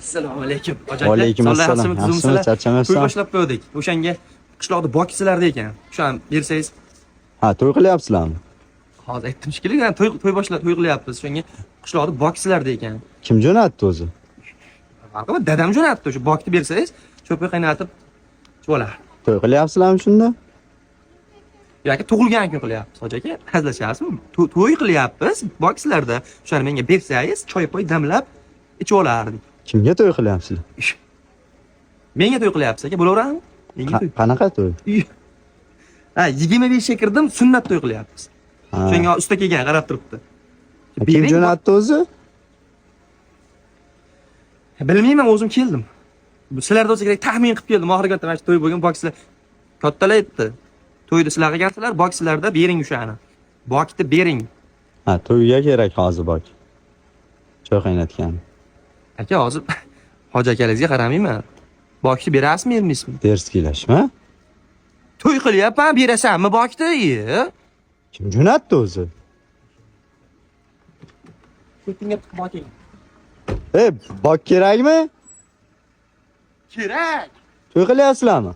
Assalomu alaykum. Va alaykum assalom. Yaxshimi, charchamayapsan? To'y boshlab qo'ydik. O'shanga qishloqda bokislarda ekan. Shu ham bersangiz. Ha, to'y qilyapsizlarmi? Hozir aytdim shekilli, to'y boshlab to'y qilyapmiz. Shunga qishloqda bokislarda ekan. Kim jo'natdi o'zi? Farqi dadam jo'natdi. O'sha bokni bersangiz, cho'pi qaynatib bo'lar. To'y qilyapsizlarmi shunda? Yoki tug'ilgan kun qilyapmiz, hoji aka. Hazillashyapsizmi? To'y qilyapmiz bokislarda. O'shani menga bersangiz, choy-poy damlab ichib olardik. Kimga to'y qilyapsizlar? Menga to'y qilyapsiz aka, bo'laveradimi? Menga to'y. Qanaqa to'y? Ha, 25 ga kirdim, sunnat to'y qilyapmiz. Shunga usta kelgan, qarab turibdi. Kim jo'natdi o'zi? Bilmayman, o'zim keldim. Sizlarda bo'lsa kerak taxmin qilib keldim. Oxirgi marta mana shu to'y bo'lgan bokslar kattalar aytdi. To'yda sizlar qilgansizlar, bokslarda bering o'shani. Bokni bering. Ha, to'yga kerak hozir bok. Choy qaynatgan. Aka, hozir hoji akalingizga qaramayman. Bokni berasizmi, bermaysizmi? Terskiylashma. To'y qilyapman, berasanmi bokni? Kim jo'natdi o'zi? Ko'tingga boking. Bok kerakmi? Kerak. To'y qilyapsizlarmi?